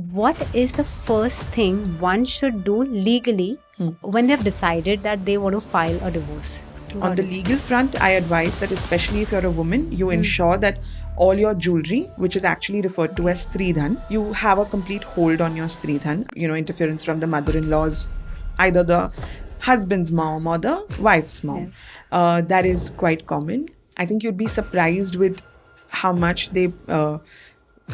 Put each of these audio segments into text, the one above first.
what is the first thing one should do legally when they've decided that they want to file a divorce? On the legal front, I advise that especially if you're a woman, you ensure that all your jewelry, which is actually referred to as Stridhan, you have a complete hold on your Stridhan. Interference from the mother-in-law's, either the husband's mom or the wife's mom. Yes. That is quite common. I think you'd be surprised with how much they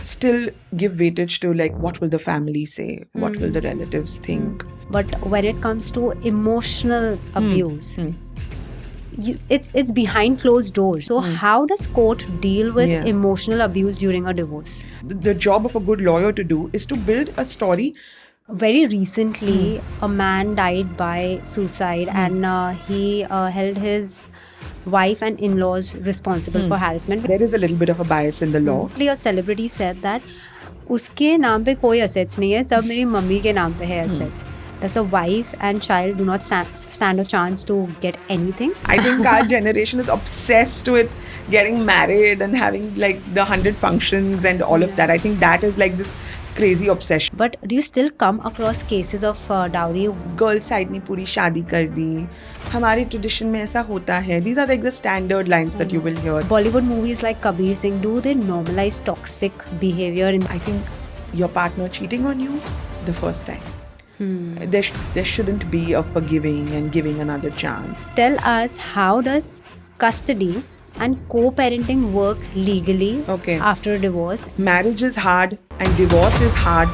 still give weightage to, like, what will the family say? What will the relatives think? But when it comes to emotional abuse, it's behind closed doors. So how does court deal with emotional abuse during a divorce? The job of a good lawyer to do is to build a story. Very recently, a man died by suicide and he held his wife and in-laws responsible for harassment. There is a little bit of a bias in the law. A celebrity said that उसके नाम पे कोई assets नहीं है, सब मेरी mummy के नाम पे है assets. Does the wife and child do not stand a chance to get anything? I think our generation is obsessed with getting married and having like the 100 functions and all of that. I think that is like this crazy obsession. But do you still come across cases of dowry? Girl side ने पूरी शादी कर दी. हमारे tradition में ऐसा होता है. These are like the standard lines that you will hear. Bollywood movies like Kabir Singh, do they normalize toxic behavior? I think your partner cheating on you the first time. There shouldn't be a forgiving and giving another chance. Tell us, how does custody and co-parenting work legally after a divorce? Marriage is hard and divorce is hard.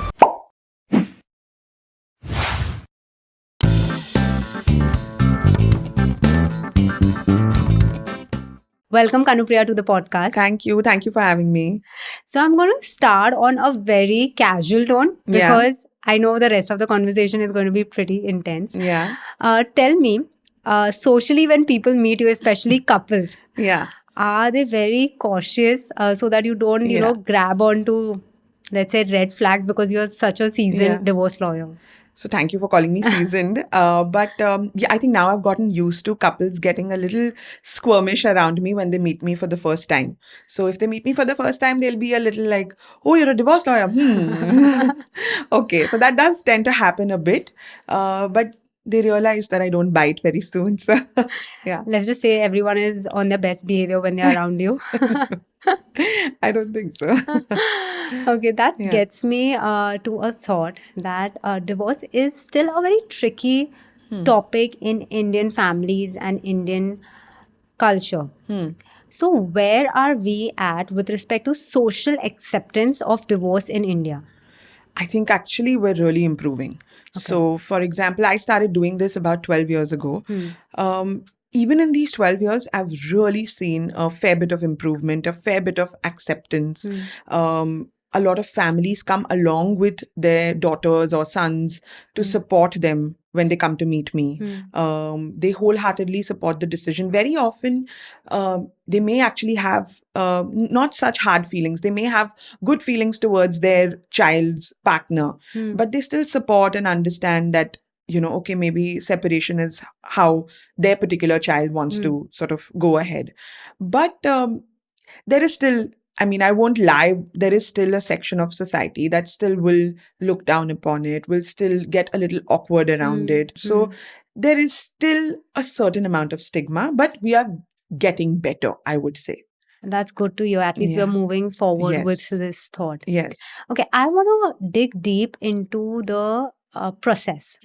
Welcome, Kanupriya, to the podcast. Thank you for having me. So I'm going to start on a very casual tone because I know the rest of the conversation is going to be pretty intense. Yeah. Tell me, socially when people meet you, especially couples, are they very cautious so that you don't, grab onto, let's say, red flags because you're such a seasoned divorce lawyer? So thank you for calling me seasoned. But I think now I've gotten used to couples getting a little squirmish around me when they meet me for the first time. So if they meet me for the first time, they'll be a little like, oh, you're a divorce lawyer. Okay, so that does tend to happen a bit. But they realize that I don't bite very soon. So, Let's just say everyone is on their best behavior when they're around you. I don't think so. Okay, that gets me to a thought that divorce is still a very tricky topic in Indian families and Indian culture. So where are we at with respect to social acceptance of divorce in India? I think actually we're really improving. Okay. So, for example, I started doing this about 12 years ago. Even in these 12 years, I've really seen a fair bit of improvement, a fair bit of acceptance. A lot of families come along with their daughters or sons to support them when they come to meet me. They wholeheartedly support the decision. Very often, they may actually have not such hard feelings. They may have good feelings towards their child's partner, but they still support and understand that, okay, maybe separation is how their particular child wants to sort of go ahead. But there is still, I won't lie, there is still a section of society that still will look down upon it, will still get a little awkward around it. So there is still a certain amount of stigma, but we are getting better, I would say. That's good to hear. At least we're moving forward with this thought. Yes. Okay, I want to dig deep into the process.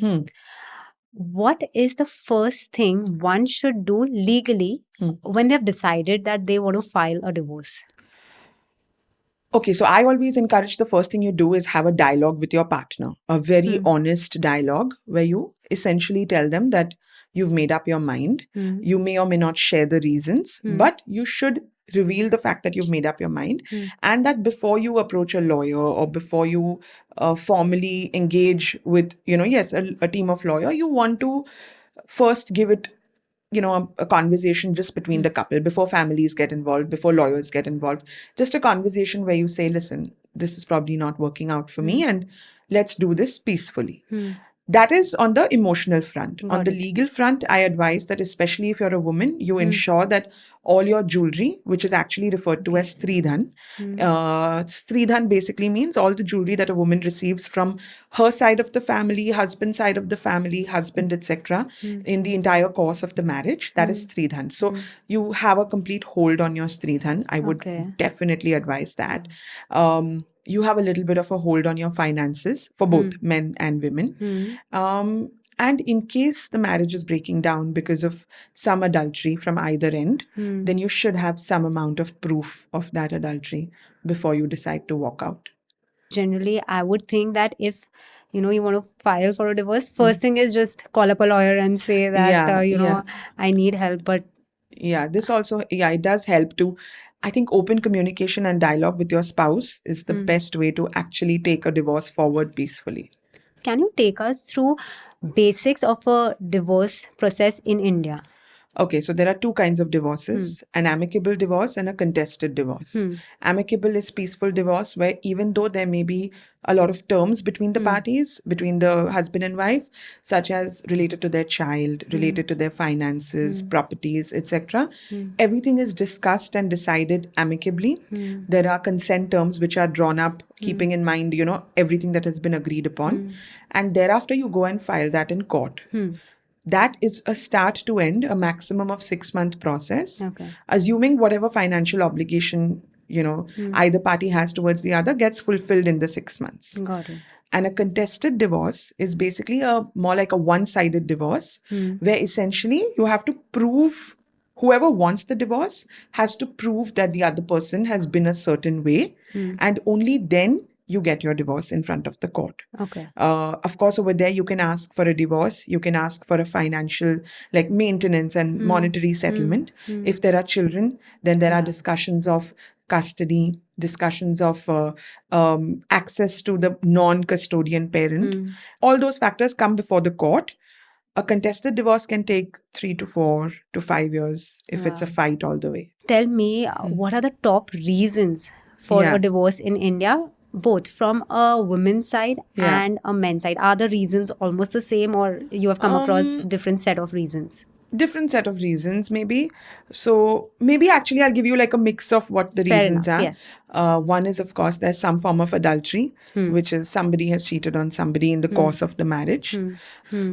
What is the first thing one should do legally when they've decided that they want to file a divorce? Okay, so I always encourage the first thing you do is have a dialogue with your partner, a very honest dialogue where you essentially tell them that you've made up your mind. You may or may not share the reasons, but you should reveal the fact that you've made up your mind and that before you approach a lawyer or before you formally engage with, a team of lawyer, you want to first give it a conversation just between the couple before families get involved, before lawyers get involved. Just a conversation where you say, listen, this is probably not working out for me and let's do this peacefully. That is on the emotional front. Got on the it. legal front, I advise that especially if you're a woman, you ensure that all your jewelry, which is actually referred to as Stridhan. Stridhan basically means all the jewelry that a woman receives from her side of the family, husband side of the family, husband, etc., in the entire course of the marriage. That is Stridhan. So you have a complete hold on your Stridhan. I would definitely advise that. You have a little bit of a hold on your finances for both men and women. And in case the marriage is breaking down because of some adultery from either end, then you should have some amount of proof of that adultery before you decide to walk out. Generally, I would think that if you want to file for a divorce, first thing is just call up a lawyer and say that I need help. But this also, it does help to, I think, open communication and dialogue with your spouse is the best way to actually take a divorce forward peacefully. Can you take us through basics of a divorce process in India? Okay, so there are two kinds of divorces, an amicable divorce and a contested divorce. Amicable is peaceful divorce where even though there may be a lot of terms between the parties, between the husband and wife, such as related to their child, related to their finances, properties, etc., everything is discussed and decided amicably. There are consent terms which are drawn up, keeping in mind, everything that has been agreed upon. And thereafter, you go and file that in court. That is a start to end, a maximum of 6-month process, assuming whatever financial obligation, either party has towards the other gets fulfilled in the 6 months. Got it. And a contested divorce is basically more like a one-sided divorce, where essentially you have to prove, whoever wants the divorce has to prove that the other person has been a certain way, and only then you get your divorce in front of the court. Okay. Of course, over there, you can ask for a divorce. You can ask for a financial, like maintenance and monetary settlement. If there are children, then there are discussions of custody, discussions of access to the non-custodian parent. All those factors come before the court. A contested divorce can take 3 to 4 to 5 years if it's a fight all the way. Tell me, what are the top reasons for a divorce in India? Both from a women's side and a men's side. Are the reasons almost the same, or you have come across different set of reasons? Different set of reasons, maybe. So maybe actually I'll give you like a mix of what the reasons are. Yes. One is, of course, there's some form of adultery, which is somebody has cheated on somebody in the course of the marriage.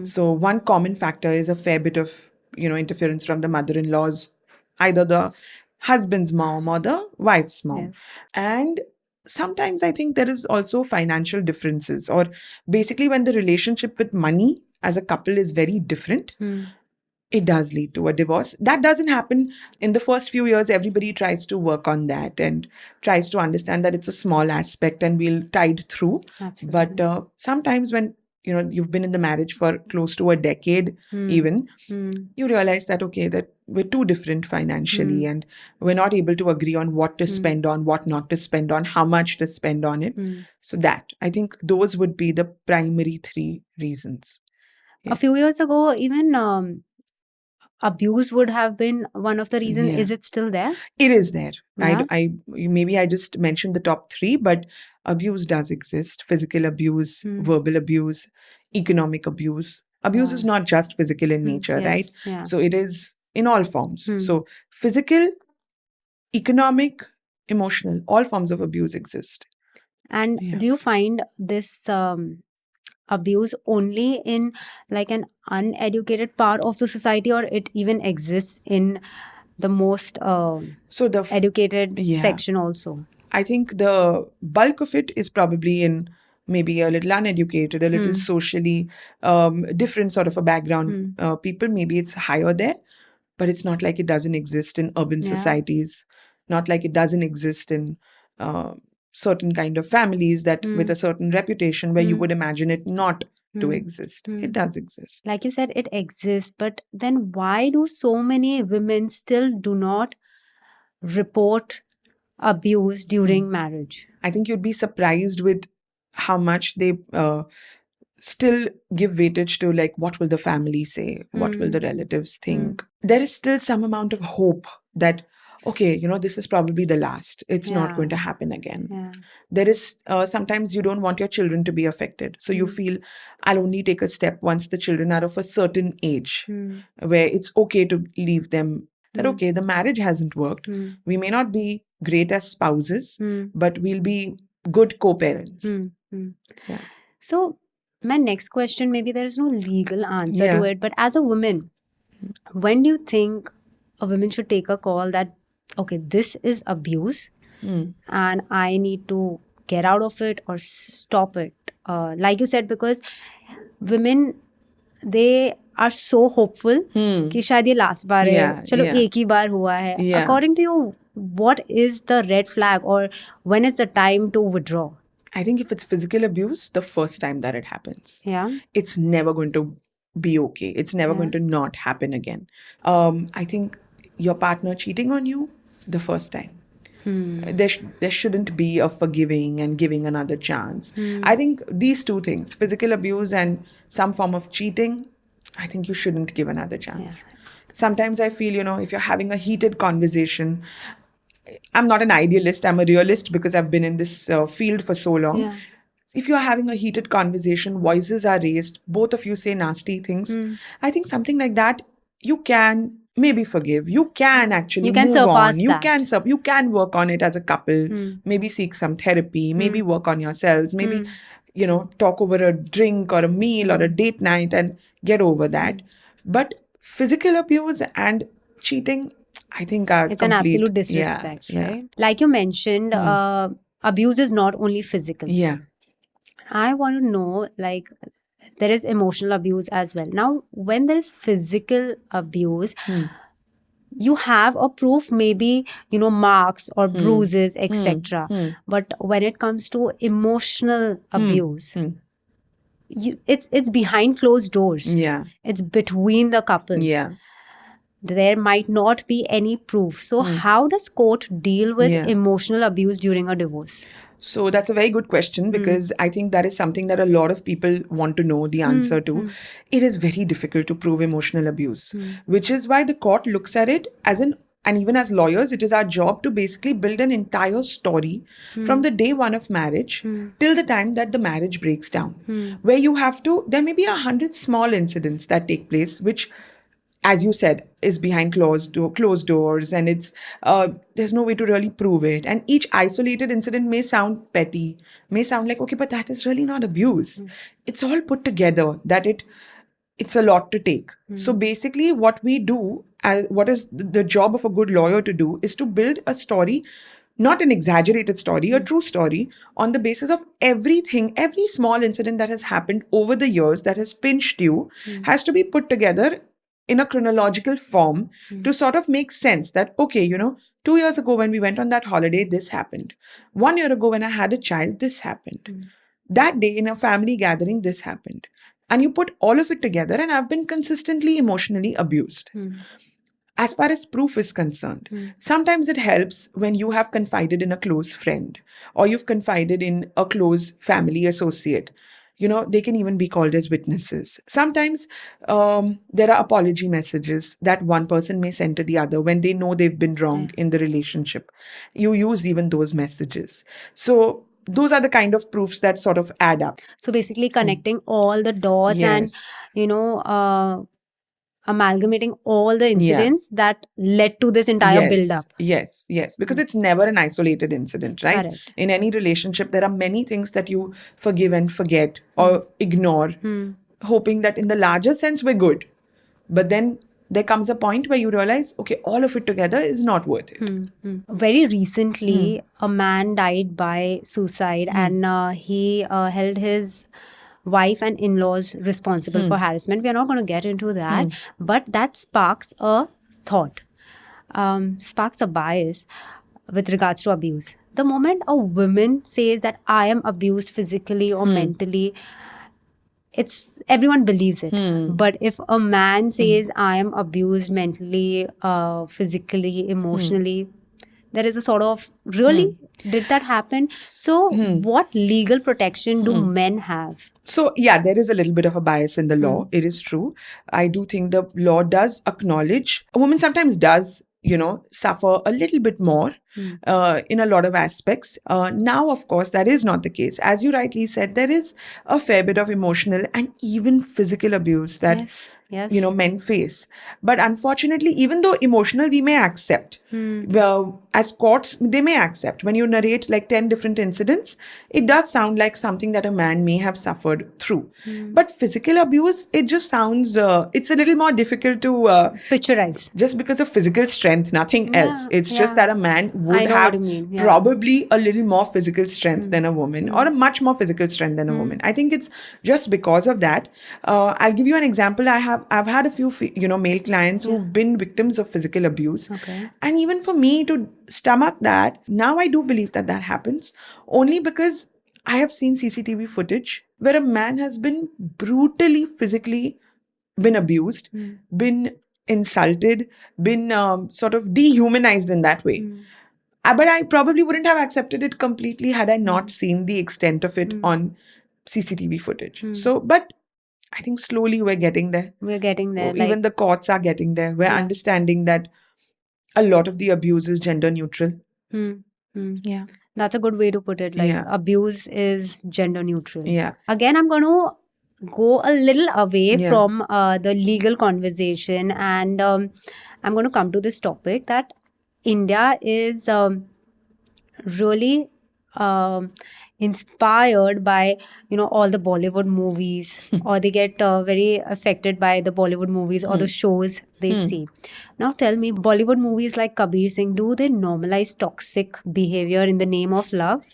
So one common factor is a fair bit of, interference from the mother-in-laws, either the husband's mom or the wife's mom. Yes. And sometimes I think there is also financial differences, or basically when the relationship with money as a couple is very different, it does lead to a divorce. That doesn't happen in the first few years. Everybody tries to work on that and tries to understand that it's a small aspect and we'll tide through. Absolutely. But sometimes when you've been in the marriage for close to a decade, even, you realize that, okay, that we're too different financially and we're not able to agree on what to spend on, what not to spend on, how much to spend on it. So that, I think those would be the primary 3 reasons. A few years ago, even abuse would have been one of the reasons. Is it still there? It is there. Yeah. Maybe I just mentioned the top 3, but abuse does exist. Physical abuse, verbal abuse, economic abuse. Abuse is not just physical in nature, right? Yeah. So it is in all forms. So physical, economic, emotional, all forms of abuse exist. And do you find this abuse only in like an uneducated part of the society, or it even exists in the most educated section also? I think the bulk of it is probably in maybe a little uneducated, a little socially different sort of a background people. Maybe it's higher there, but it's not like it doesn't exist in urban societies, not like it doesn't exist in certain kind of families that with a certain reputation where you would imagine it not to exist. It does exist. Like you said, it exists, but then why do so many women still do not report abuse during marriage? I think you'd be surprised with how much they still give weightage to, like, what will the family say? What will the relatives think? There is still some amount of hope that okay, this is probably the last. It's not going to happen again. There is sometimes you don't want your children to be affected. So you feel, I'll only take a step once the children are of a certain age where it's okay to leave them. That, okay, the marriage hasn't worked. We may not be great as spouses, but we'll be good co-parents. Yeah. So my next question, maybe there is no legal answer to it, but as a woman, when do you think a woman should take a call that, okay, this is abuse and I need to get out of it or stop it? Like you said, because women, they are so hopeful कि शायद ये last बार है, चलो एक ही बार हुआ है. According to you, what is the red flag or when is the time to withdraw? I think if it's physical abuse, the first time that it happens, it's never going to be okay. It's never going to not happen again. I think your partner cheating on you, the first time. There shouldn't be a forgiving and giving another chance. I think these two things, physical abuse and some form of cheating, I think you shouldn't give another chance. Sometimes I feel, if you're having a heated conversation, I'm not an idealist, I'm a realist because I've been in this field for so long. If you're having a heated conversation, voices are raised, both of you say nasty things, I think something like that, you can maybe forgive. You can actually move on. You can work on it as a couple, maybe seek some therapy, maybe work on yourselves, maybe, talk over a drink or a meal or a date night and get over that. But physical abuse and cheating, I think it's an absolute disrespect, right? Like you mentioned, abuse is not only physical. I want to know, like, there is emotional abuse as well. Now, when there is physical abuse, you have a proof, maybe, marks or bruises, etc. But when it comes to emotional abuse, it's behind closed doors. It's between the couple. There might not be any proof. So how does court deal with emotional abuse during a divorce? So that's a very good question because I think that is something that a lot of people want to know the answer to. It is very difficult to prove emotional abuse, which is why the court looks at it and even as lawyers, it is our job to basically build an entire story from the day one of marriage till the time that the marriage breaks down, where there may be 100 small incidents that take place, which, as you said, is behind closed doors, and it's there's no way to really prove it. And each isolated incident may sound petty, may sound like, okay, but that is really not abuse. It's all put together that it's a lot to take. So basically what we do, what is the job of a good lawyer to do, is to build a story, not an exaggerated story, a true story, on the basis of everything, every small incident that has happened over the years that has pinched you has to be put together in a chronological form to sort of make sense that, okay, 2 years ago when we went on that holiday, this happened. 1 year ago when I had a child, this happened. That day in a family gathering, this happened. And you put all of it together, and I've been consistently emotionally abused. As far as proof is concerned, sometimes it helps when you have confided in a close friend or you've confided in a close family associate. They can even be called as witnesses. Sometimes there are apology messages that one person may send to the other when they know they've been wrong in the relationship. You use even those messages. So those are the kind of proofs that sort of add up. So basically connecting all the dots and, amalgamating all the incidents that led to this entire build-up. Yes. Because it's never an isolated incident, right? Correct. In any relationship, there are many things that you forgive and forget or ignore, hoping that in the larger sense, we're good. But then there comes a point where you realize, okay, all of it together is not worth it. Very recently, a man died by suicide and he held his wife and in-laws responsible for harassment. We are not going to get into that, but that sparks a thought, sparks a bias with regards to abuse. The moment a woman says that I am abused physically or mentally, everyone believes it. But if a man says I am abused mentally, physically, emotionally, there is a sort of, really? Did that happen? So what legal protection do men have? So, there is a little bit of a bias in the law. It is true. I do think the law does acknowledge, a woman sometimes does suffer a little bit more in a lot of aspects. Now, of course, that is not the case. As you rightly said, there is a fair bit of emotional and even physical abuse that men face. But unfortunately, even though emotional we may accept, as courts they may accept. When you narrate like 10 different incidents, it does sound like something that a man may have suffered through. But physical abuse, it just sounds it's a little more difficult to picturize, just because of physical strength, nothing else. It's just that a man would have probably a little more physical strength than a woman, or a much more physical strength than a woman. I think it's just because of that. I'll give you an example. I've had a few male clients who've been victims of physical abuse, and even for me to stomach that, now I do believe that happens only because I have seen CCTV footage where a man has been brutally physically been abused, been insulted, been sort of dehumanized in that way. But I probably wouldn't have accepted it completely had I not seen the extent of it on CCTV footage. So, but I think slowly we're getting there. Even the courts are getting there. We're understanding that a lot of the abuse is gender neutral. Yeah. That's a good way to put it. Abuse is gender neutral. Again, I'm going to go a little away from the legal conversation, and I'm going to come to this topic that India is really inspired by all the Bollywood movies, or they get very affected by the Bollywood movies or the shows they see. Now tell me, Bollywood movies like Kabir Singh, do they normalize toxic behavior in the name of love?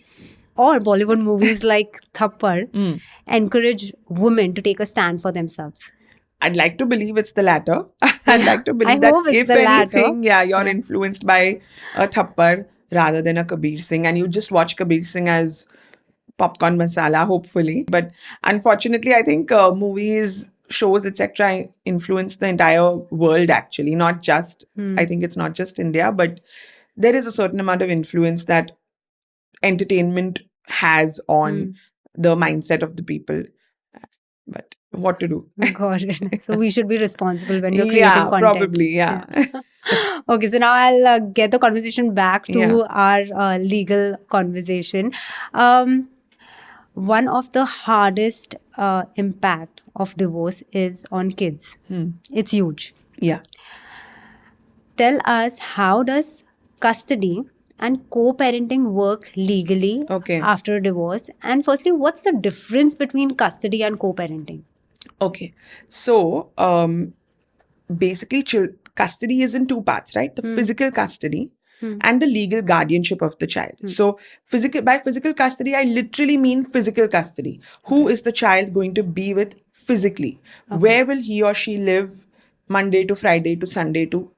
Or Bollywood movies like Thappad encourage women to take a stand for themselves? I'd like to believe it's the latter. I'd like to believe that if anything, you're influenced by a Thappad rather than a Kabir Singh, and you just watch Kabir Singh as popcorn masala, hopefully. But unfortunately, I think movies, shows, etc. influence the entire world, actually, not just, I think it's not just India, but there is a certain amount of influence that entertainment has on the mindset of the people. But what to do? Got it. So we should be responsible when we're creating content. Probably. Okay, so now I'll get the conversation back to our legal conversation. One of the hardest impact of divorce is on kids. It's huge. Tell us, how does custody and co-parenting work legally after a divorce? And firstly, what's the difference between custody and co-parenting? Okay, so basically custody is in two parts, right? The physical custody and the legal guardianship of the child. So by physical custody, I literally mean physical custody. Who is the child going to be with physically? Where will he or she live Monday to Friday to Sunday to,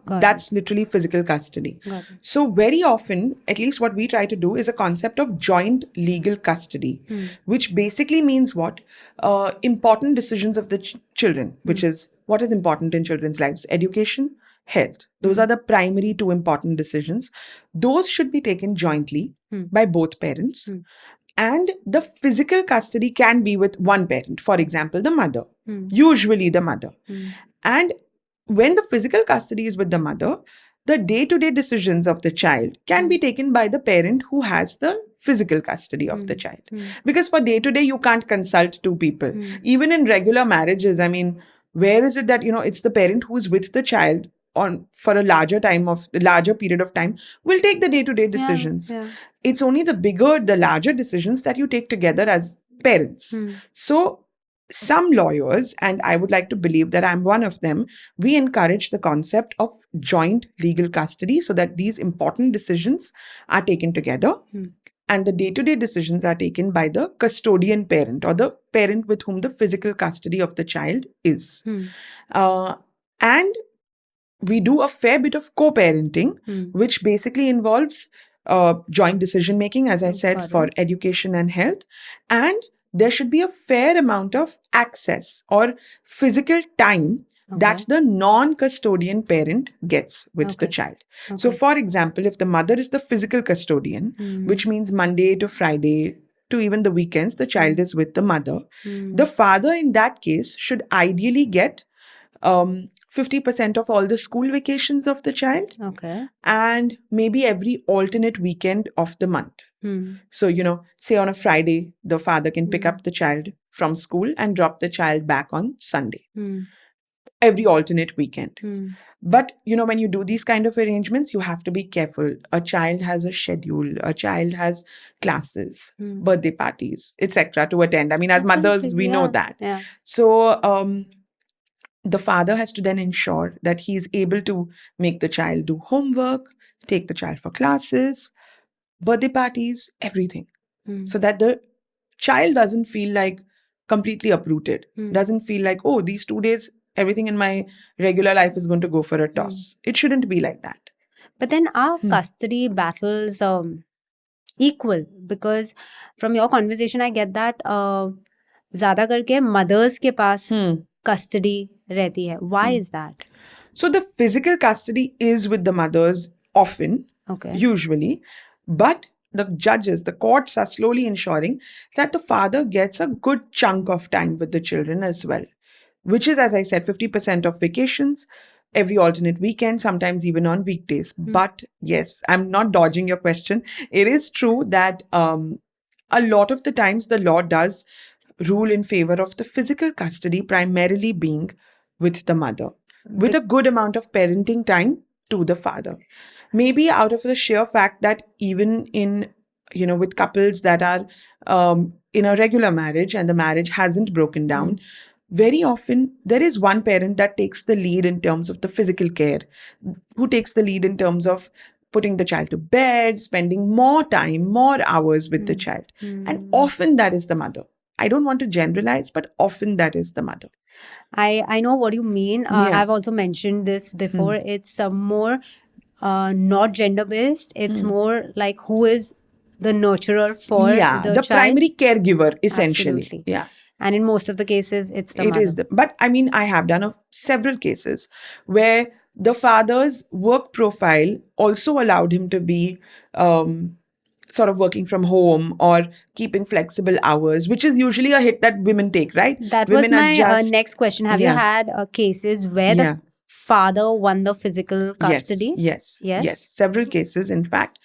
that's literally physical custody. So very often, at least what we try to do is a concept of joint legal custody, which basically means what? Important decisions of the children, which is what is important in children's lives: education, health. Those are the primary two important decisions. Those should be taken jointly by both parents. And the physical custody can be with one parent, for example, the mother, usually the mother. And when the physical custody is with the mother, the day-to-day decisions of the child can be taken by the parent who has the physical custody of the child. Because for day-to-day, you can't consult two people. Even in regular marriages, I mean, where is it that, it's the parent who's with the child for a larger period of time will take the day-to-day decisions. It's only the larger decisions that you take together as parents. So some lawyers, and I would like to believe that I'm one of them, we encourage the concept of joint legal custody so that these important decisions are taken together and the day-to-day decisions are taken by the custodian parent, or the parent with whom the physical custody of the child is. And we do a fair bit of co-parenting, which basically involves joint decision-making, as I said, for education and health. And there should be a fair amount of access or physical time that the non-custodian parent gets with the child. So, for example, if the mother is the physical custodian, which means Monday to Friday to even the weekends, the child is with the mother, the father in that case should ideally get 50% of all the school vacations of the child. Okay. And maybe every alternate weekend of the month. So, say on a Friday, the father can pick up the child from school and drop the child back on Sunday. Every alternate weekend. But, when you do these kind of arrangements, you have to be careful. A child has a schedule. A child has classes, birthday parties, etc. to attend. I mean, as mothers, we know that. Yeah. So, the father has to then ensure that he is able to make the child do homework, take the child for classes, birthday parties, everything. So that the child doesn't feel like completely uprooted, doesn't feel like, oh, these 2 days, everything in my regular life is going to go for a toss. It shouldn't be like that. But then are custody battles equal? Because from your conversation, I get that ज़्यादा करके mothers के पास custody रहती है. Why is that? So the physical custody is with the mothers often, usually, but the judges, the courts are slowly ensuring that the father gets a good chunk of time with the children as well, which is, as I said, 50% of vacations, every alternate weekend, sometimes even on weekdays. But yes, I'm not dodging your question. It is true that a lot of the times the law does rule in favor of the physical custody primarily being with the mother, with a good amount of parenting time to the father. Maybe out of the sheer fact that even in, with couples that are in a regular marriage and the marriage hasn't broken down, very often there is one parent that takes the lead in terms of the physical care, who takes the lead in terms of putting the child to bed, spending more time, more hours with the child. And often that is the mother. I don't want to generalize, but often that is the mother. I know what you mean. I've also mentioned this before. It's more not gender-based. It's more like who is the nurturer for the child. Primary caregiver, essentially. Absolutely. Yeah. And in most of the cases, it's the it mother. Is but I mean, I have done several cases where the father's work profile also allowed him to be sort of working from home or keeping flexible hours, which is usually a hit that women take, right? That women was my next question. Have you had cases where the father won the physical custody? Yes. Several cases, in fact,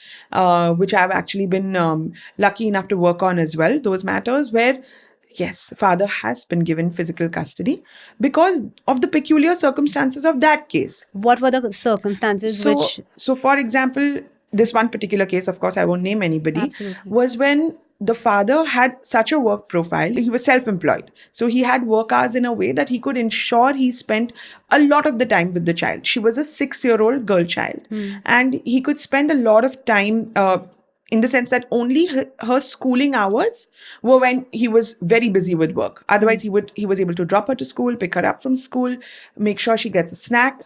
which I've actually been lucky enough to work on as well. Those matters where, yes, father has been given physical custody because of the peculiar circumstances of that case. What were the circumstances So for example, this one particular case, of course, I won't name anybody, was when the father had such a work profile. He was self-employed. So he had work hours in a way that he could ensure he spent a lot of the time with the child. She was a 6-year-old girl child. And he could spend a lot of time in the sense that only her schooling hours were when he was very busy with work. Otherwise, he was able to drop her to school, pick her up from school, make sure she gets a snack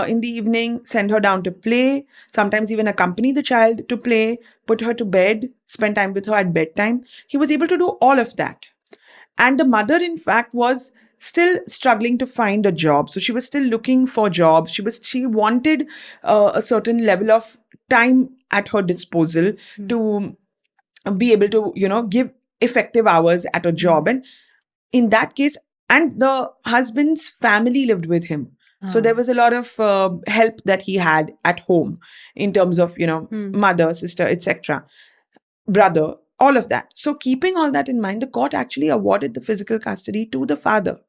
in the evening, send her down to play, sometimes even accompany the child to play, put her to bed, spend time with her at bedtime. He was able to do all of that. And the mother, in fact, was still struggling to find a job. So she was still looking for jobs. She wanted a certain level of time at her disposal to be able to, give effective hours at a job. And in that case, and the husband's family lived with him. So there was a lot of help that he had at home in terms of, mother, sister, etc., brother, all of that. So keeping all that in mind, the court actually awarded the physical custody to the father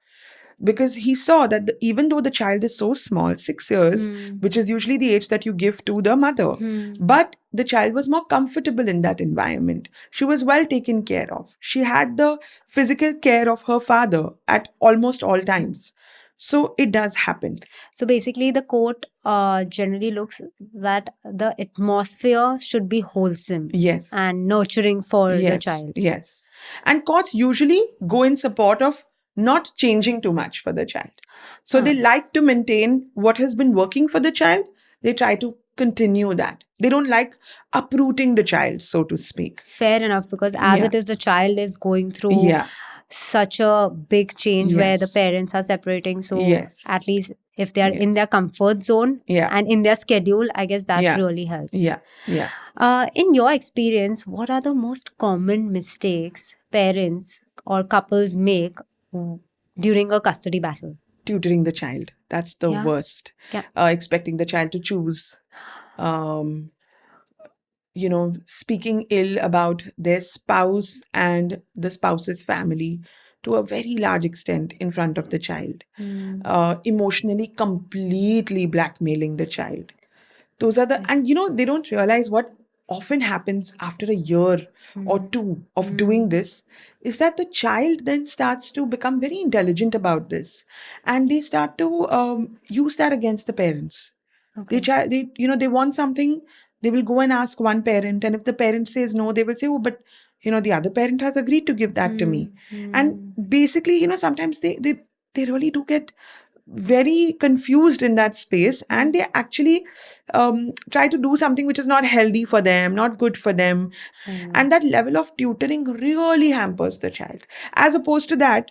because he saw that even though the child is so small, 6 years, which is usually the age that you give to the mother, but the child was more comfortable in that environment. She was well taken care of. She had the physical care of her father at almost all times. So it does happen. So basically, the court generally looks that the atmosphere should be wholesome and nurturing for the child. Yes. And courts usually go in support of not changing too much for the child. So they like to maintain what has been working for the child. They try to continue that. They don't like uprooting the child, so to speak. Fair enough, because as it is, the child is going through such a big change where the parents are separating. So at least if they are in their comfort zone and in their schedule, I guess that really helps. In your experience, what are the most common mistakes parents or couples make during a custody battle? tutoring the child. That's the worst. Yeah. Expecting the child to choose. Speaking ill about their spouse and the spouse's family to a very large extent in front of the child. Emotionally completely blackmailing the child. Those are the, and they don't realize what often happens after a year or two of doing this is that the child then starts to become very intelligent about this, and they start to use that against the parents. Okay. They want something, they will go and ask one parent, and if the parent says no, they will say, oh, but the other parent has agreed to give that to me. And basically, sometimes they really do get very confused in that space, and they actually try to do something which is not healthy for them, not good for them. And that level of tutoring really hampers the child. As opposed to that,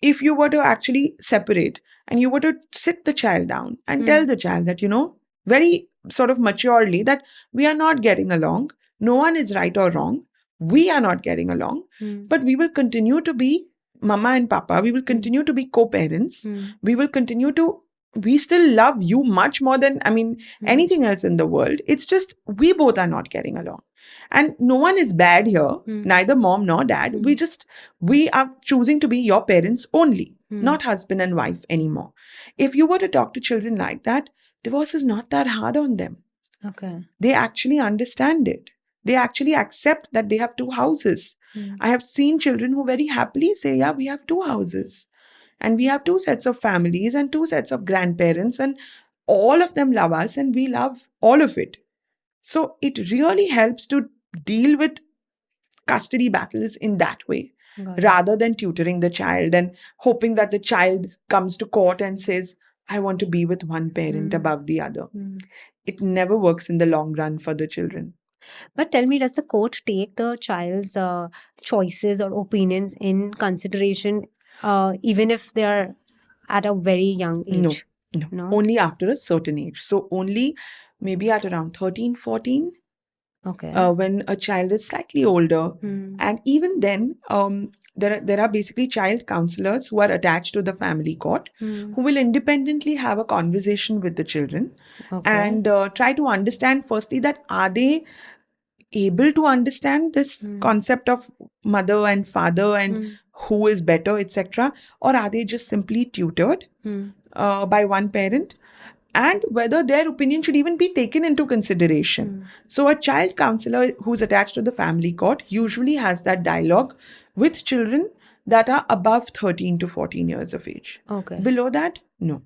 if you were to actually separate and you were to sit the child down and tell the child that, very sort of maturely, that we are not getting along, no one is right or wrong, we are not getting along, but we will continue to be mama and papa, we will continue to be co-parents, we still love you much more than, anything else in the world. It's just we both are not getting along. And no one is bad here, neither mom nor dad. We are choosing to be your parents only, not husband and wife anymore. If you were to talk to children like that, divorce is not that hard on them. Okay. They actually understand it. They actually accept that they have two houses. I have seen children who very happily say, yeah, we have two houses. And we have two sets of families and two sets of grandparents, and all of them love us and we love all of it. So it really helps to deal with custody battles in that way, rather than tutoring the child and hoping that the child comes to court and says, I want to be with one parent above the other. It never works in the long run for the children. But tell me, does the court take the child's choices or opinions in consideration, even if they are at a very young age? No. Only after a certain age. So only maybe at around 13, 14. Okay. When a child is slightly older. And even then, there are basically child counselors who are attached to the family court, who will independently have a conversation with the children and try to understand firstly that are they able to understand this concept of mother and father and who is better, etc., or are they just simply tutored by one parent, and whether their opinion should even be taken into consideration. So a child counselor who's attached to the family court usually has that dialogue with children that are above 13 to 14 years of age. Okay. Below that, no.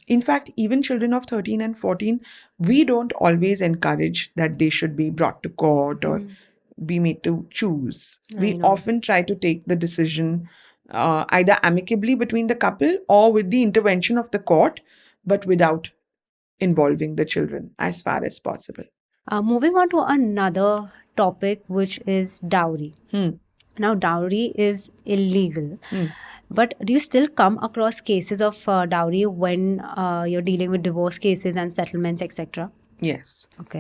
In fact, even children of 13 and 14, we don't always encourage that they should be brought to court or be made to choose. We often try to take the decision either amicably between the couple or with the intervention of the court, but without involving the children as far as possible. Moving on to another topic, which is dowry. Now, dowry is illegal. But do you still come across cases of dowry when you're dealing with divorce cases and settlements, etc.? Yes. Okay.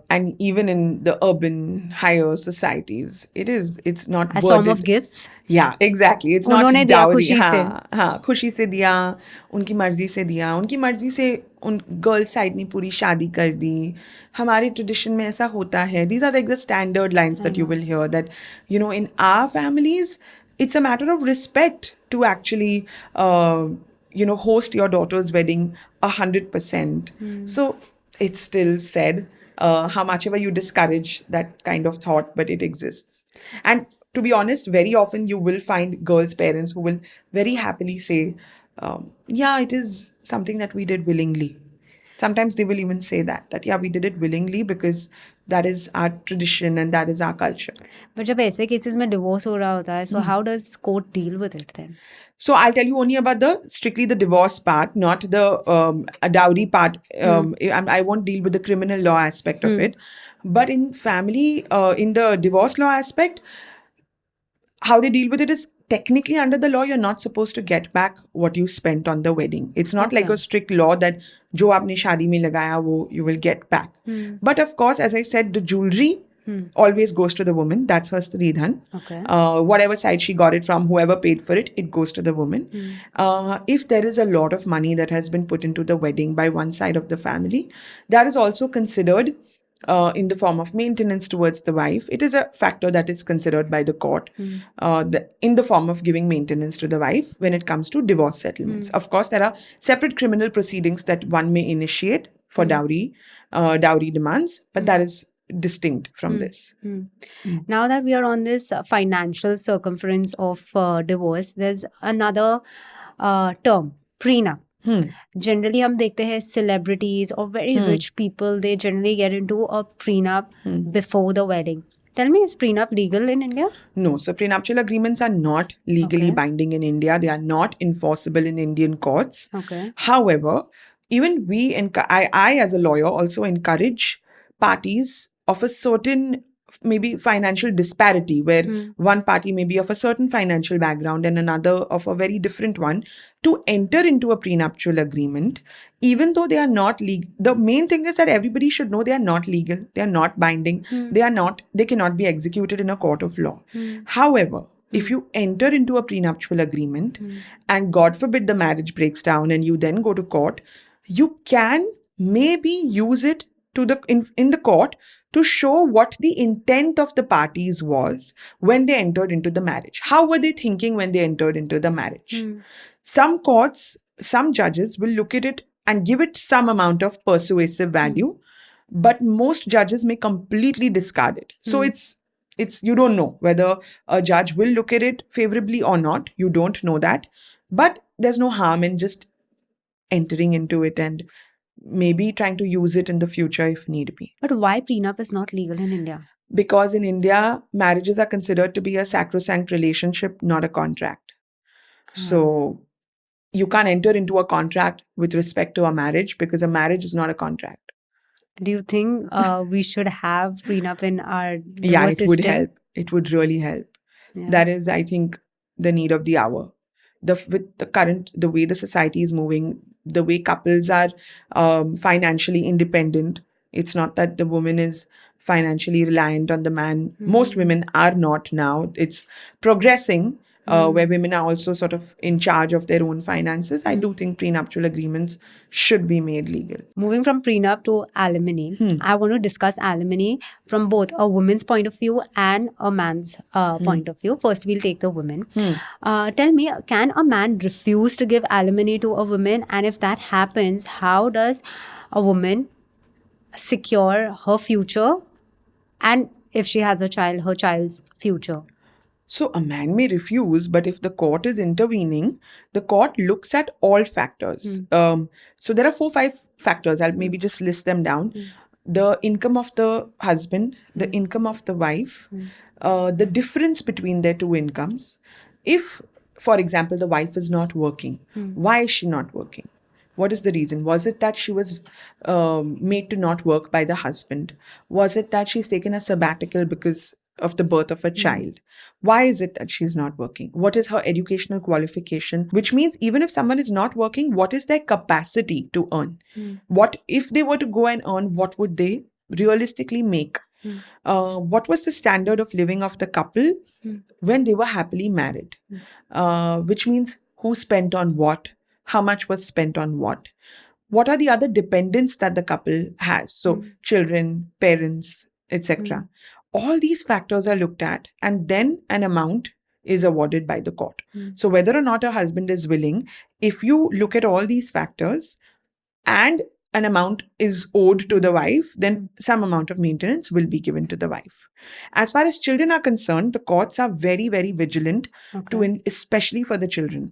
And even in the urban higher societies, it's not as form of gifts. Yeah, exactly. It's not dowry. हाँ, खुशी से दिया, उनकी मर्जी से दिया, उनकी मर्जी से उन गर्ल साइड ने पूरी शादी कर दी. हमारे tradition में ऐसा होता है. These are like the standard lines that you will hear, that in our families, it's a matter of respect to actually host your daughter's wedding 100%. So it's still said, how much ever you discourage that kind of thought, but it exists. And to be honest, very often you will find girls' parents who will very happily say, yeah, it is something that we did willingly. Sometimes they will even say that yeah, we did it willingly because that is our tradition and that is our culture. But जब ऐसे cases में divorce हो रहा होता है, so how does court deal with it then? So I'll tell you only about strictly the divorce part, not the dowry part. I won't deal with the criminal law aspect of it. But in family, in the divorce law aspect, how they deal with it is technically under the law, you're not supposed to get back what you spent on the wedding. It's not like a strict law that jo aapne shaadi mein lagaya, wo you will get back. But of course, as I said, the jewelry, always goes to the woman. That's her stridhan. Okay. Whatever side she got it from, whoever paid for it, it goes to the woman. If there is a lot of money that has been put into the wedding by one side of the family, that is also considered in the form of maintenance towards the wife. It is a factor that is considered by the court in the form of giving maintenance to the wife when it comes to divorce settlements. Of course, there are separate criminal proceedings that one may initiate for dowry demands, but that is distinct from this. Now that we are on this financial circumference of divorce, there's another term, prenup. Generally हम देखते हैं celebrities or very rich people, they generally get into a prenup before the wedding. Tell me, is prenup legal in India? No. So prenuptial agreements are not legally binding in India. They are not enforceable in Indian courts. Okay. However, even I as a lawyer also encourage parties of a certain maybe financial disparity where one party may be of a certain financial background and another of a very different one to enter into a prenuptial agreement, even though they are not legal. The main thing is that everybody should know they are not legal, they are not binding, they cannot be executed in a court of law. However, if you enter into a prenuptial agreement and God forbid the marriage breaks down and you then go to court, you can maybe use it in the court to show what the intent of the parties was when they entered into the marriage. How were they thinking when they entered into the marriage? Some courts, some judges will look at it and give it some amount of persuasive value, but most judges may completely discard it. So it's you don't know whether a judge will look at it favorably or not. You don't know that. But there's no harm in just entering into it and maybe trying to use it in the future if need be. But why prenup is not legal in India? Because in India, marriages are considered to be a sacrosanct relationship, not a contract. So you can't enter into a contract with respect to a marriage because a marriage is not a contract. Do you think we should have prenup in our divorce Yeah, it would system? help. It would really help. Yeah. That is, I think, the need of the hour. With the way the society is moving, the way couples are financially independent. It's not that the woman is financially reliant on the man. Most women are not now. It's progressing where women are also sort of in charge of their own finances. I do think prenuptial agreements should be made legal. Moving from prenup to alimony, I want to discuss alimony from both a woman's point of view and a man's point of view. First, we'll take the woman. Tell me, can a man refuse to give alimony to a woman? And if that happens, how does a woman secure her future? And if she has a child, her child's future? So a man may refuse, but if the court is intervening, the court looks at all factors. So there are 4-5 factors. I'll maybe just list them down. The income of the husband, the income of the wife, the difference between their two incomes. If, for example, the wife is not working, why is she not working? What is the reason? Was it that she was made to not work by the husband? Was it that she's taken a sabbatical because of the birth of a child? Why is it that she's not working? What is her educational qualification? Which means even if someone is not working, what is their capacity to earn? What if they were to go and earn, what would they realistically make? What was the standard of living of the couple when they were happily married? Which means who spent on what? How much was spent on what? What are the other dependents that the couple has? So children, parents, etc. All these factors are looked at and then an amount is awarded by the court. So whether or not a husband is willing, if you look at all these factors and an amount is owed to the wife, then some amount of maintenance will be given to the wife. As far as children are concerned, the courts are very, very vigilant especially for the children,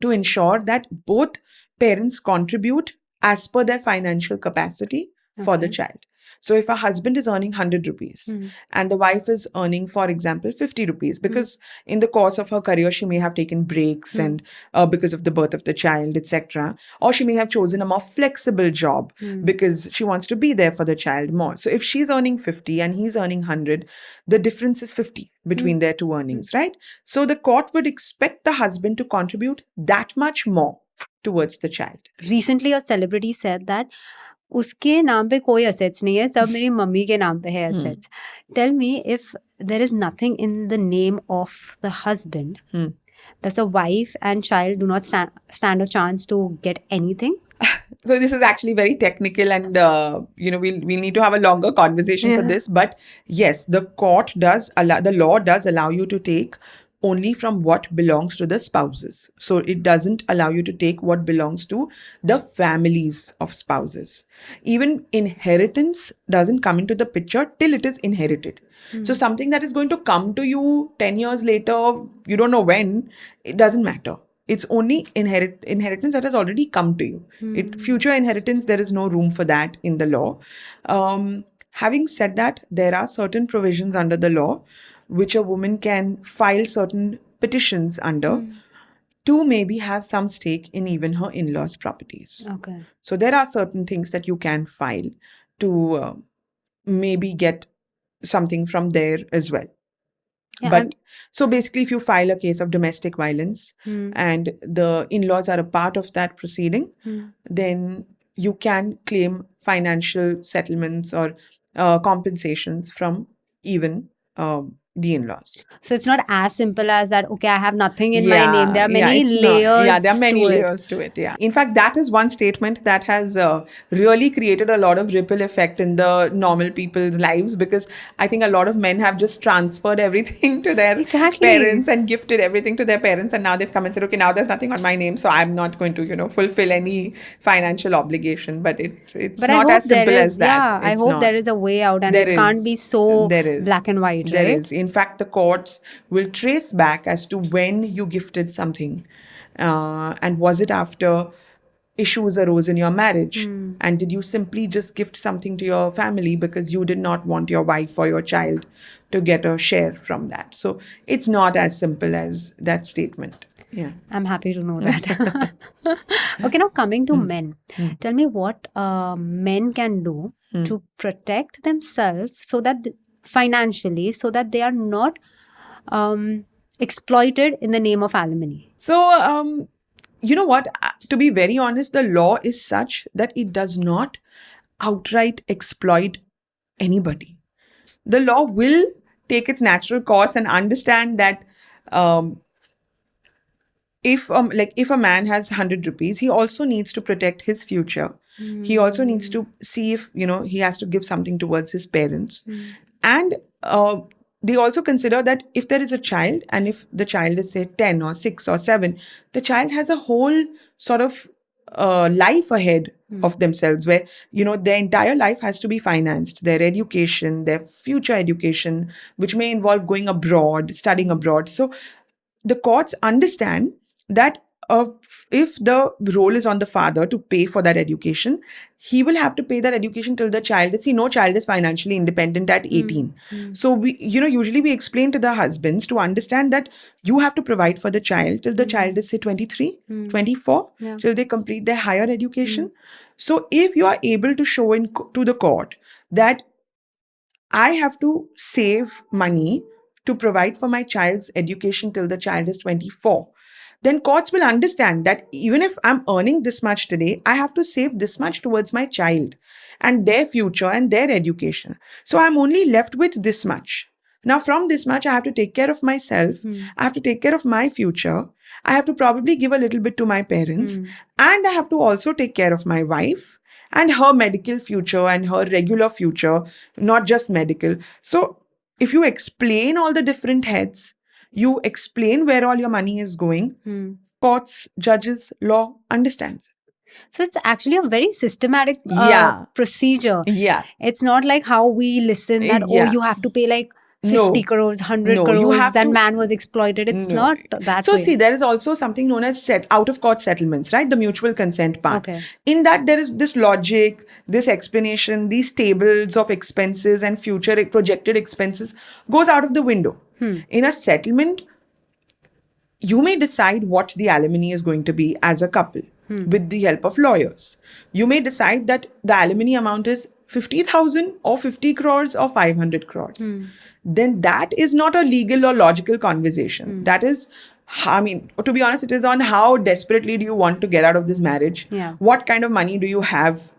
to ensure that both parents contribute as per their financial capacity for the child. So if a husband is earning 100 rupees and the wife is earning, for example, 50 rupees, because in the course of her career, she may have taken breaks and because of the birth of the child, etc. Or she may have chosen a more flexible job because she wants to be there for the child more. So if she's earning 50 and he's earning 100, the difference is 50 between their two earnings, right? So the court would expect the husband to contribute that much more towards the child. Recently, a celebrity said that उसके नाम पे कोई assets नहीं है, सब मेरी mummy के नाम पे है assets. Tell me, if there is nothing in the name of the husband, does the wife and child do not stand a chance to get anything? So this is actually very technical, and we'll need to have a longer conversation for this. But yes, the law does allow you to take only from what belongs to the spouses. So it doesn't allow you to take what belongs to the families of spouses. Even inheritance doesn't come into the picture till it is inherited. So something that is going to come to you 10 years later, you don't know when, it doesn't matter. It's only inheritance that has already come to you. Future inheritance, there is no room for that in the law. Having said that, there are certain provisions under the law which a woman can file certain petitions under to maybe have some stake in even her in-laws' properties. Okay. So there are certain things that you can file to maybe get something from there as well. Yeah, but so basically, if you file a case of domestic violence and the in-laws are a part of that proceeding, then you can claim financial settlements or compensations from even the in-laws. So it's not as simple as that, okay, I have nothing in my name. There are many layers. Yeah, there are many layers to it. Yeah. In fact, that is one statement that has really created a lot of ripple effect in the normal people's lives, because I think a lot of men have just transferred everything to their parents and gifted everything to their parents. And now they've come and said, okay, now there's nothing on my name, so I'm not going to, fulfill any financial obligation. But it's not as simple as that. Yeah, I hope there is a way out, and it can't be so black and white, right? There is. In fact, the courts will trace back as to when you gifted something, and was it after issues arose in your marriage, and did you simply just gift something to your family because you did not want your wife or your child to get a share from that? So it's not as simple as that statement. Yeah, I'm happy to know that. Okay, now coming to men, tell me what men can do to protect themselves so that financially, so that they are not exploited in the name of alimony. So you know what? To be very honest, the law is such that it does not outright exploit anybody. The law will take its natural course and understand that if a man has 100 rupees, he also needs to protect his future. He also needs to see if he has to give something towards his parents. And they also consider that if there is a child, and if the child is, say, 10 or 6 or 7, the child has a whole sort of life ahead of themselves, where their entire life has to be financed, their education, their future education, which may involve going abroad, studying abroad. So the courts understand that if the role is on the father to pay for that education, he will have to pay that education till the child is, no child is financially independent at 18. So we, usually we explain to the husbands to understand that you have to provide for the child till the child is, say, 23, 24, till they complete their higher education. So if you are able to show to the court that I have to save money to provide for my child's education till the child is 24, then courts will understand that even if I'm earning this much today, I have to save this much towards my child and their future and their education. So I'm only left with this much. Now, from this much, I have to take care of myself. I have to take care of my future. I have to probably give a little bit to my parents. And I have to also take care of my wife and her medical future and her regular future, not just medical. So if you explain all the different heads, you explain where all your money is going, courts, judges, law understands. So it's actually a very systematic procedure. Yeah. It's not like how we listen that, you have to pay like 50 crores, 100 crores, then man was exploited. It's not that so way. See, there is also something known as out-of-court settlements, right? The mutual consent part. Okay. In that, there is this logic, this explanation, these tables of expenses and future projected expenses goes out of the window. In a settlement, you may decide what the alimony is going to be as a couple with the help of lawyers. You may decide that the alimony amount is 50,000 or 50 crores or 500 crores. Then that is not a legal or logical conversation. That is, to be honest, it is on how desperately do you want to get out of this marriage? Yeah. What kind of money do you have?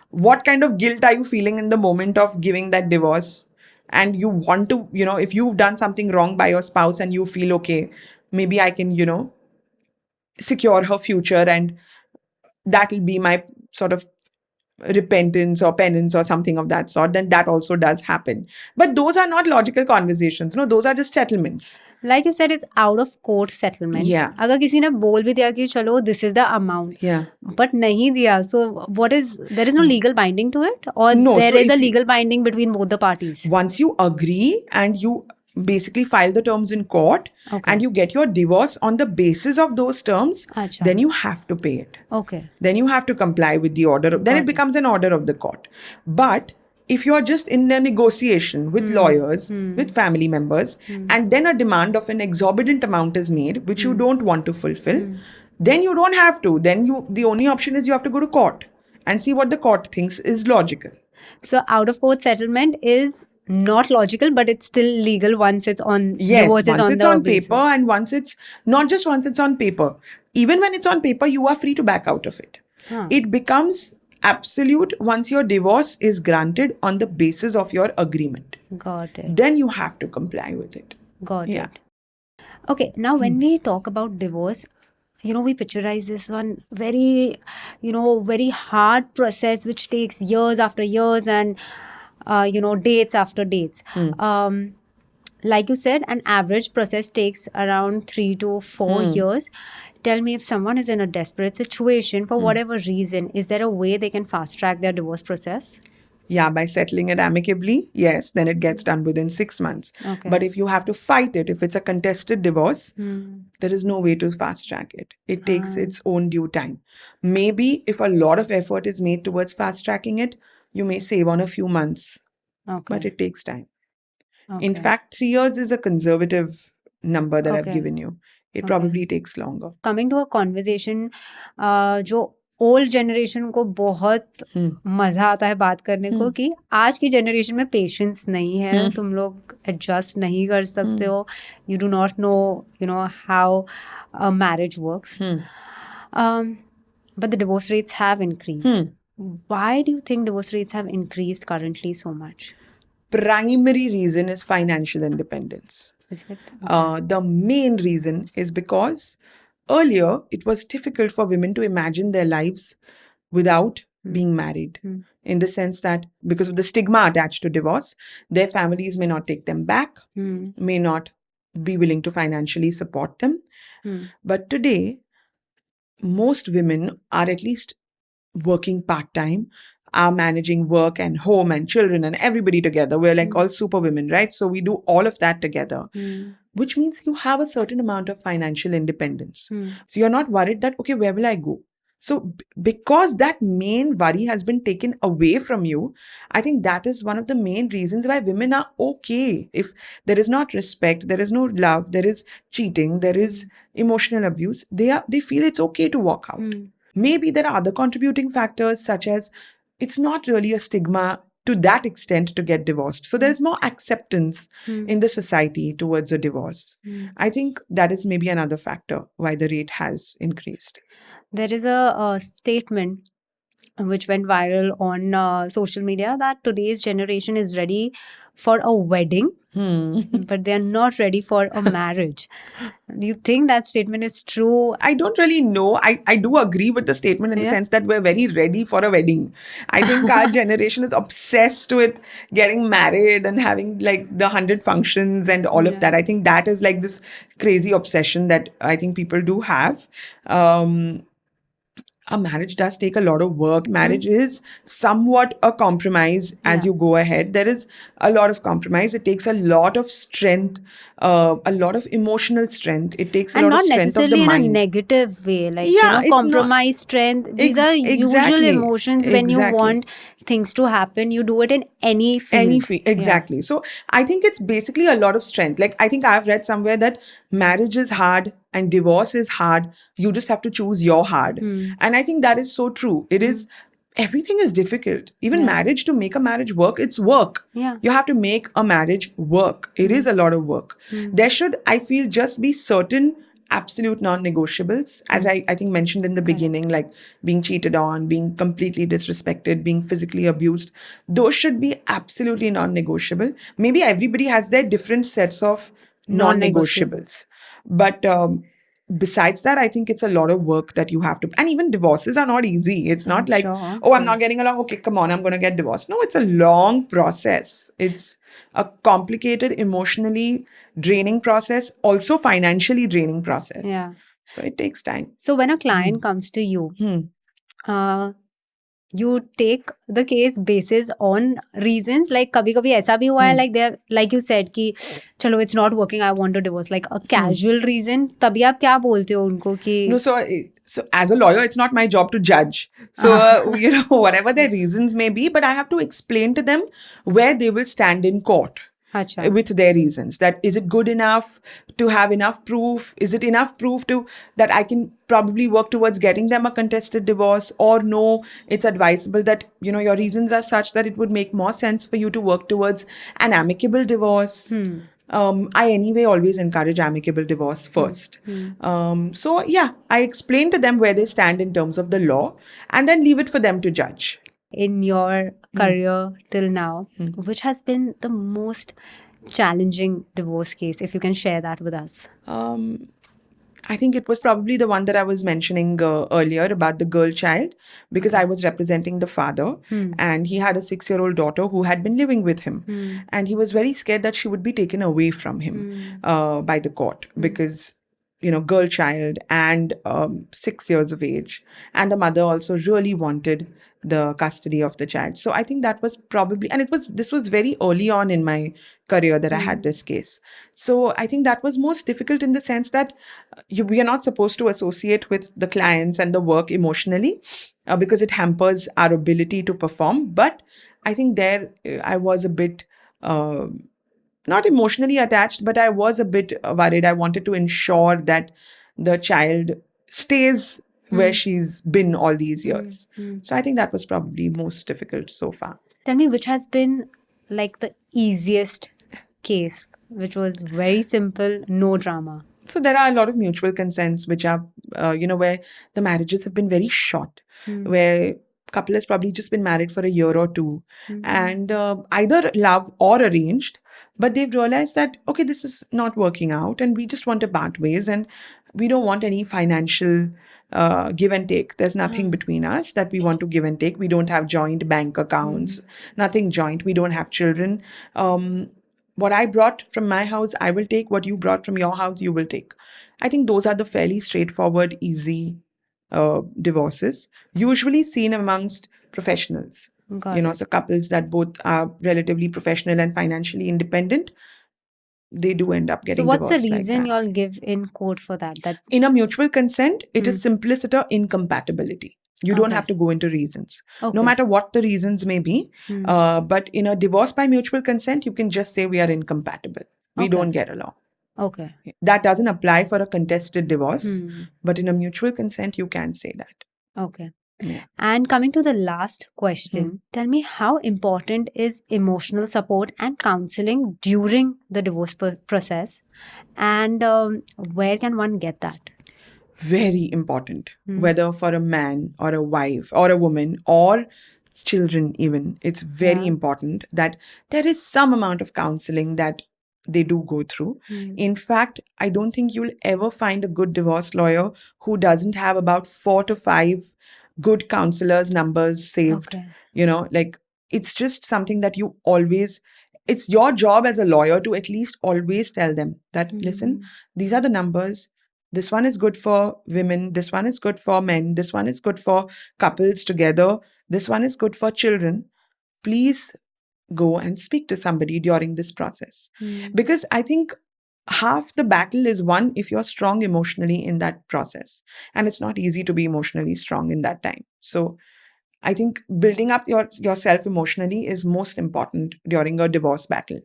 what kind of guilt are you feeling in the moment of giving that divorce? And you want to, if you've done something wrong by your spouse and you feel, okay, maybe I can, secure her future, and that'll be my sort of repentance or penance or something of that sort, then that also does happen. But those are not logical conversations. No, those are just settlements. Like you said, it's out of court settlement. Yeah. अगर किसी ने बोल भी दिया कि चलो this is the amount, Yeah. but नहीं दिया, so there is no legal binding to it, or No, there so is a if legal binding between both the parties? Once you agree and you basically file the terms in court, Okay. and you get your divorce on the basis of those terms, Acha. then you have to pay it. Okay. Then you have to comply with the order. Then Got it becomes an order of the court. But if you're just in a negotiation with lawyers, with family members, and then a demand of an exorbitant amount is made, which you don't want to fulfill, then you don't have to. Then the only option is you have to go to court and see what the court thinks is logical. So out of court settlement is not logical, but it's still legal once it's on. Yes, once it's on paper, and once it's on paper. Even when it's on paper, you are free to back out of it. It becomes absolute once your divorce is granted on the basis of your agreement. Got it. Then you have to comply with it. Got it. Okay, now when we talk about divorce, we picturize this one very, very hard process which takes years after years and, dates after dates. Like you said, an average process takes around 3 to 4 years. Tell me, if someone is in a desperate situation for whatever reason, is there a way they can fast track their divorce process? Yeah, by settling it amicably, yes, then it gets done within 6 months. Okay. But if you have to fight it, if it's a contested divorce, there is no way to fast track it. It takes its own due time. Maybe if a lot of effort is made towards fast tracking it, you may save on a few months. Okay. But it takes time. Okay. In fact, 3 years is a conservative number that I've Okay. given you. It probably takes longer. Coming to a conversation, जो old generation को बहुत मजा आता है बात करने को कि आज की जनरेशन में पेशेंस नहीं है, तुम लोग एडजस्ट नहीं कर सकते हो, you do not know how a marriage works, but the divorce rates have increased. Why do you think divorce rates have increased currently so much? Primary reason is financial independence. Is it? The main reason is because earlier it was difficult for women to imagine their lives without being married, in the sense that because of the stigma attached to divorce, their families may not take them back, may not be willing to financially support them. But today, most women are at least working part-time, are managing work and home and children and everybody together. We're like all super women, right? So we do all of that together, which means you have a certain amount of financial independence. So you're not worried that, okay, where will I go? So because that main worry has been taken away from you, I think that is one of the main reasons why women are okay. If there is not respect, there is no love, there is cheating, there is emotional abuse, they feel it's okay to walk out. Maybe there are other contributing factors, such as it's not really a stigma to that extent to get divorced. So there's more acceptance in the society towards a divorce. I think that is maybe another factor why the rate has increased. There is a statement which went viral on social media that today's generation is ready for a wedding, but they are not ready for a marriage. Do you think that statement is true? I don't really know. I do agree with the statement in the sense that we're very ready for a wedding. I think our generation is obsessed with getting married and having like the 100 functions and all of that. I think that is like this crazy obsession that I think people do have. A marriage does take a lot of work. Marriage is somewhat a compromise as you go ahead. There is a lot of compromise. It takes a lot of strength, a lot of emotional strength. It takes a lot of strength of the mind. And not necessarily in a negative way. Like, compromise, strength. These are usual emotions when you want things to happen. You do it in any field. Exactly. So I think it's basically a lot of strength. Like, I think I've read somewhere that marriage is hard and divorce is hard. You just have to choose your hard. And I think that is so true. It is, everything is difficult. Even marriage, to make a marriage work, it's work. You have to make a marriage work. It is a lot of work. There should, I feel, just be certain absolute non-negotiables, as I think mentioned in the beginning, like being cheated on, being completely disrespected, being physically abused. Those should be absolutely non-negotiable. Maybe everybody has their different sets of non-negotiables. But besides that, I think it's a lot of work that you have to, and even divorces are not easy. It's not like, oh, I'm not getting along. Okay, come on, I'm going to get divorced. No, it's a long process. It's a complicated, emotionally draining process, also financially draining process. Yeah. So it takes time. So when a client comes to you, you take the case basis on reasons, like kabhi kabhi aisa bhi hua hai, like they're, like you said ki chalo it's not working, I want to divorce, like a casual reason, tabhi aap kya bolte ho unko ki No, so as a lawyer, it's not my job to judge. So, whatever their reasons may be, but I have to explain to them where they will stand in court. Achha. With their reasons. That is it good enough to have enough proof? Is it enough proof that I can probably work towards getting them a contested divorce? Or no, it's advisable that, your reasons are such that it would make more sense for you to work towards an amicable divorce. I anyway always encourage amicable divorce first. So yeah, I explain to them where they stand in terms of the law and then leave it for them to judge. In your career till now, which has been the most challenging divorce case, if you can share that with us? I think it was probably the one that I was mentioning earlier about the girl child, because I was representing the father and he had a 6-year-old daughter who had been living with him. And he was very scared that she would be taken away from him by the court because, girl child and 6 years of age. And the mother also really wanted the custody of the child. So I think that was probably, and this was very early on in my career that I had this case. So I think that was most difficult in the sense that we are not supposed to associate with the clients and the work emotionally because it hampers our ability to perform. But I think there I was a bit not emotionally attached, but I was a bit worried. I wanted to ensure that the child stays where she's been all these years. So I think that was probably most difficult so far. Tell me, which has been like the easiest case, which was very simple, no drama? So there are a lot of mutual consents which are, where the marriages have been very short, where couple has probably just been married for a year or two and either love or arranged, but they've realized that, okay, this is not working out and we just want to part ways and we don't want any financial give and take. There's nothing between us that we want to give and take. We don't have joint bank accounts, nothing joint. We don't have children. What I brought from my house, I will take. What you brought from your house, you will take. I think those are the fairly straightforward, easy divorces, usually seen amongst professionals. So couples that both are relatively professional and financially independent, they do end up getting divorced. So what's the reason you all give in court for that? That in a mutual consent, it is simpliciter incompatibility. You don't have to go into reasons, no matter what the reasons may be. But in a divorce by mutual consent, you can just say we are incompatible. We don't get along. Okay. That doesn't apply for a contested divorce, but in a mutual consent, you can say that. Okay. Yeah. And coming to the last question, tell me, how important is emotional support and counseling during the divorce process, and where can one get that? Very important, whether for a man or a wife or a woman or children even. It's very important that there is some amount of counseling that they do go through. In fact, I don't think you'll ever find a good divorce lawyer who doesn't have about 4 to 5 good counselors' numbers saved. Like it's just something that you always, it's your job as a lawyer to at least always tell them that, listen, these are the numbers. This one is good for women. This one is good for men. This one is good for couples together. This one is good for children. Please go and speak to somebody during this process. Because I think half the battle is won if you're strong emotionally in that process. And it's not easy to be emotionally strong in that time. So I think building up yourself emotionally is most important during a divorce battle.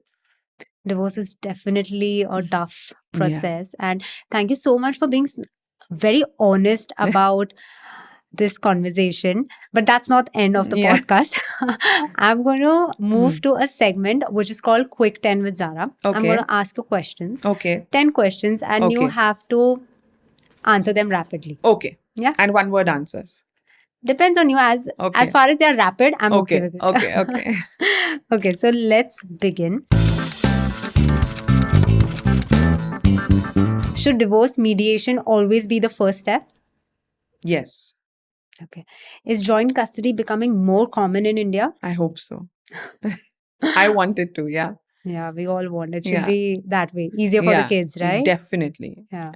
Divorce is definitely a tough process. And thank you so much for being very honest about this conversation. But that's not the end of the podcast. I'm going to move to a segment which is called Quick 10 with Zahra. I'm going to ask you questions. 10 questions. And you have to answer them rapidly. Okay. Yeah. And one word answers. Depends on you. As far as they are rapid, I'm okay with it. Okay. Okay, so let's begin. Should divorce mediation always be the first step? Yes. Okay. Is joint custody becoming more common in India? I hope so. I want it to, yeah. Yeah, we all want it. Should be that way. Easier for the kids, right? Definitely. Yeah.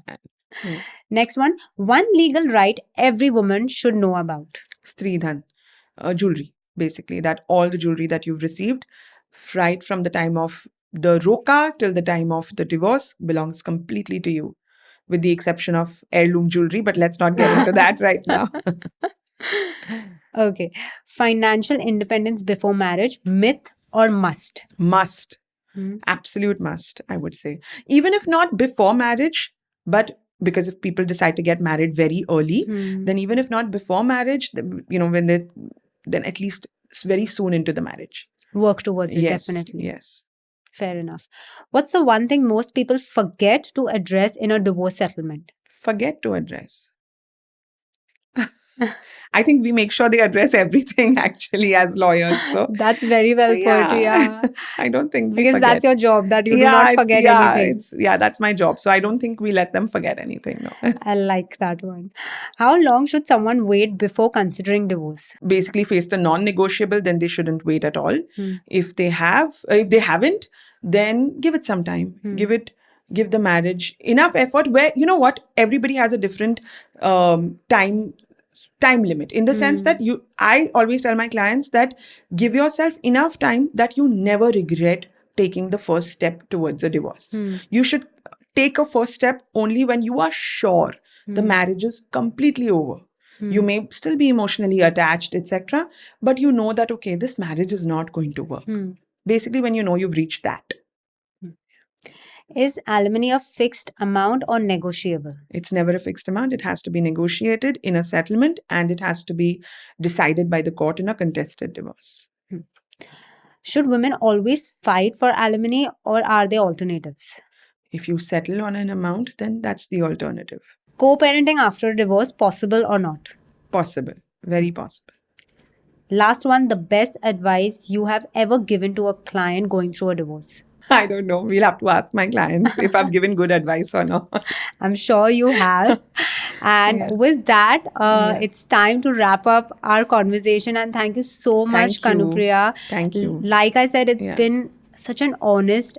Next one. One legal right every woman should know about. Stridhan. Jewelry, basically. That all the jewelry that you've received, right from the time of the roka till the time of the divorce, belongs completely to you, with the exception of heirloom jewelry. But let's not get into that right now. Okay. Financial independence before marriage, myth or must? Must. Absolute must, I would say. Even if not before marriage, but because if people decide to get married very early, then even if not before marriage, when they, then at least very soon into the marriage. Work towards it, definitely. Yes. Fair enough. What's the one thing most people forget to address in a divorce settlement? Forget to address. I think we make sure they address everything actually as lawyers. So that's very well put. Yeah. I don't think we because forget. That's your job, that you do not forget anything. That's my job. So I don't think we let them forget anything. No. I like that one. How long should someone wait before considering divorce? Basically, faced a non-negotiable, then they shouldn't wait at all. If they haven't, then give it some time. Give the marriage enough effort. Where you know what, everybody has a different time limit, in the sense that I always tell my clients that give yourself enough time that you never regret taking the first step towards a divorce. You should take a first step only when you are sure the marriage is completely over. You may still be emotionally attached, etc., but you know that, okay, this marriage is not going to work. Basically, when you know you've reached that. Is alimony a fixed amount or negotiable? It's never a fixed amount. It has to be negotiated in a settlement, and it has to be decided by the court in a contested divorce. Should women always fight for alimony, or are there alternatives? If you settle on an amount, then that's the alternative. Co-parenting after a divorce, possible or not? Possible. Very possible. Last one, the best advice you have ever given to a client going through a divorce? I don't know. We'll have to ask my clients if I've given good advice or not. I'm sure you have. And with that, it's time to wrap up our conversation. And thank you so much, Kanupriya. Thank you. Like I said, it's been such an honest,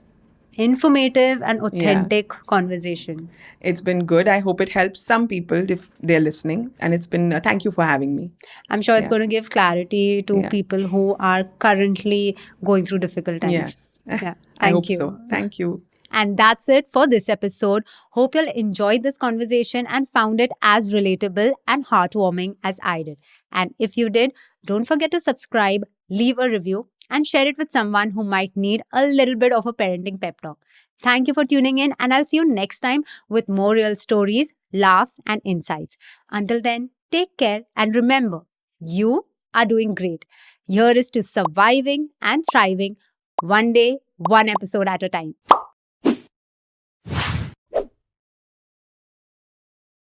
informative and authentic conversation. It's been good. I hope it helps some people if they're listening. And it's been, thank you for having me. I'm sure it's going to give clarity to people who are currently going through difficult times. Yes. Yeah. I hope so. Thank you. And that's it for this episode. Hope you'll enjoyed this conversation and found it as relatable and heartwarming as I did. And if you did, don't forget to subscribe, leave a review, and share it with someone who might need a little bit of a parenting pep talk. Thank you for tuning in, and I'll see you next time with more real stories, laughs, and insights. Until then, take care and remember, you are doing great. Here is to surviving and thriving, one day, one episode at a time.